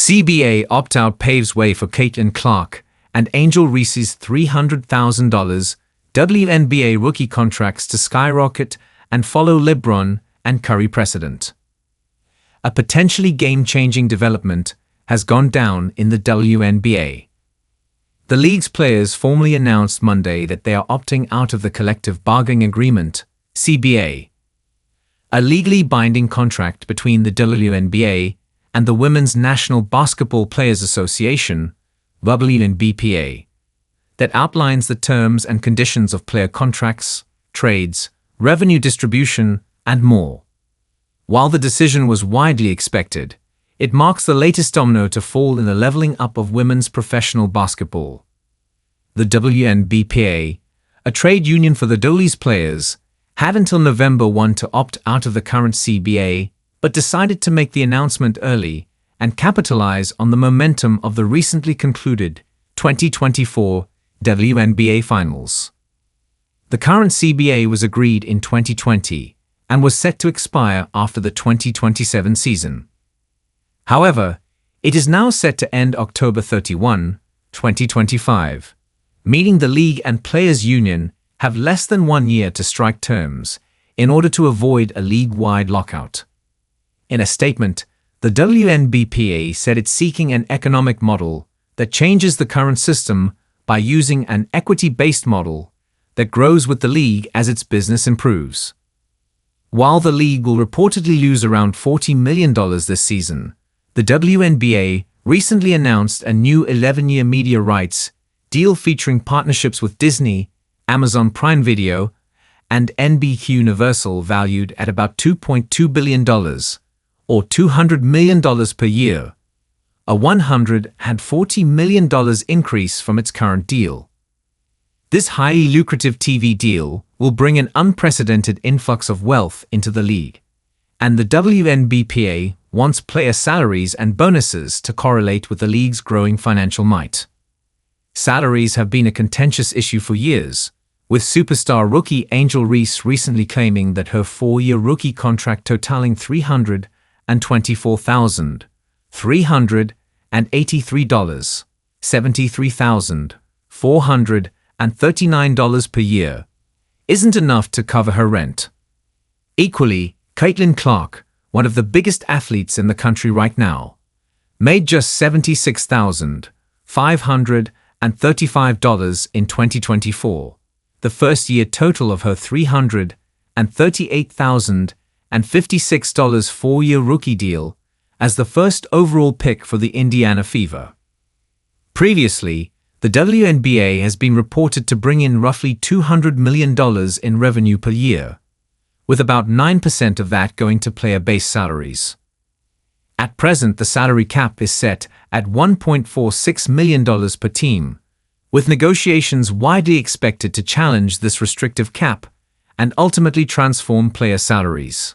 CBA opt-out paves way for Caitlin Clark and Angel Reese's $300,000 WNBA rookie contracts to skyrocket and follow LeBron and Curry precedent. A potentially game-changing development has gone down in the WNBA. The league's players formally announced Monday that they are opting out of the collective bargaining agreement, CBA, a legally binding contract between the WNBA and the Women's National Basketball Players Association, WNBPA, that outlines the terms and conditions of player contracts, trades, revenue distribution, and more. While the decision was widely expected, it marks the latest domino to fall in the leveling up of women's professional basketball. The WNBPA, a trade union for the Dolies players, had until November 1 to opt out of the current CBA, but decided to make the announcement early and capitalize on the momentum of the recently concluded 2024 WNBA Finals. The current CBA was agreed in 2020 and was set to expire after the 2027 season. However, it is now set to end October 31, 2025, meaning the league and players' union have less than 1 year to strike terms in order to avoid a league-wide lockout. In a statement, the WNBPA said it's seeking an economic model that changes the current system by using an equity-based model that grows with the league as its business improves. While the league will reportedly lose around $40 million this season, the WNBA recently announced a new 11-year media rights deal featuring partnerships with Disney, Amazon Prime Video, and NBC Universal valued at about $2.2 billion, or $200 million per year, a $140 million increase from its current deal. This highly lucrative TV deal will bring an unprecedented influx of wealth into the league, and the WNBPA wants player salaries and bonuses to correlate with the league's growing financial might. Salaries have been a contentious issue for years, with superstar rookie Angel Reese recently claiming that her 4-year rookie contract totaling $324,383, $73,439 per year, isn't enough to cover her rent. Equally, Caitlin Clark, one of the biggest athletes in the country right now, made just $76,535 in 2024, the first-year total of her $338,056 4-year rookie deal as the first overall pick for the Indiana Fever. Previously, the WNBA has been reported to bring in roughly $200 million in revenue per year, with about 9% of that going to player-based salaries. At present, the salary cap is set at $1.46 million per team, with negotiations widely expected to challenge this restrictive cap and ultimately transform player salaries.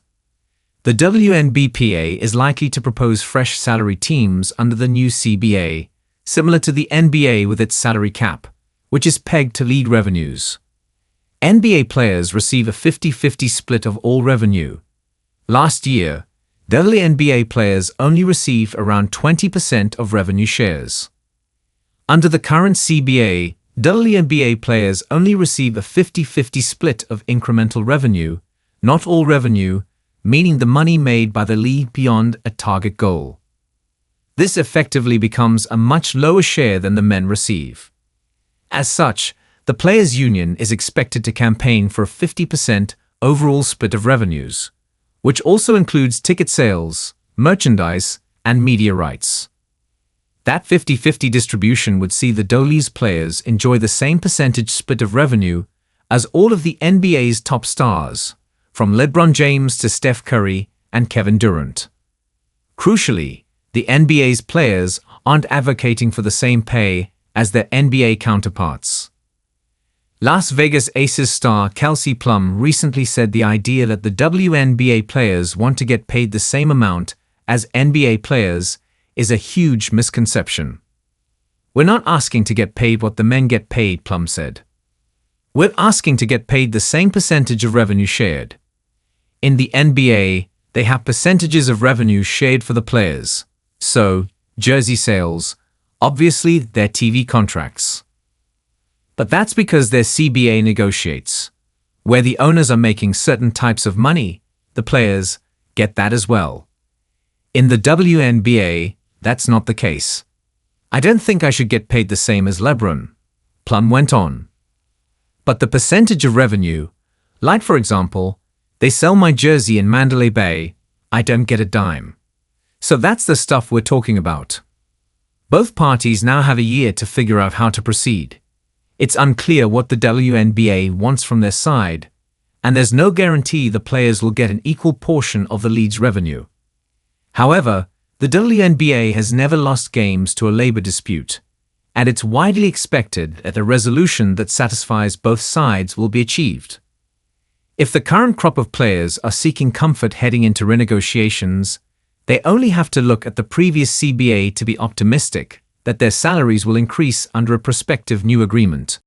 The WNBPA is likely to propose fresh salary teams under the new CBA, similar to the NBA with its salary cap, which is pegged to league revenues. NBA players receive a 50-50 split of all revenue. Last year, WNBA players only received around 20% of revenue shares. Under the current CBA, WNBA players only receive a 50-50 split of incremental revenue, not all revenue, meaning the money made by the league beyond a target goal. This effectively becomes a much lower share than the men receive. As such, the Players' Union is expected to campaign for a 50% overall split of revenues, which also includes ticket sales, merchandise, and media rights. That 50-50 distribution would see the Dolies players enjoy the same percentage split of revenue as all of the NBA's top stars, from LeBron James to Steph Curry and Kevin Durant. Crucially, the NBA's players aren't advocating for the same pay as their NBA counterparts. Las Vegas Aces star Kelsey Plum recently said the idea that the WNBA players want to get paid the same amount as NBA players is a huge misconception. "We're not asking to get paid what the men get paid," Plum said. "We're asking to get paid the same percentage of revenue shared. In the NBA, they have percentages of revenue shared for the players. So, jersey sales, obviously their TV contracts. But that's because their CBA negotiates. Where the owners are making certain types of money, the players get that as well. In the WNBA, that's not the case. I don't think I should get paid the same as LeBron, Plum went on. But the percentage of revenue, like for example, they sell my jersey in Mandalay Bay, I don't get a dime. So that's the stuff we're talking about. Both parties now have a year to figure out how to proceed. It's unclear what the WNBA wants from their side, and there's no guarantee the players will get an equal portion of the league's revenue. However, the WNBA has never lost games to a labor dispute, and it's widely expected that a resolution that satisfies both sides will be achieved. If the current crop of players are seeking comfort heading into renegotiations, they only have to look at the previous CBA to be optimistic that their salaries will increase under a prospective new agreement.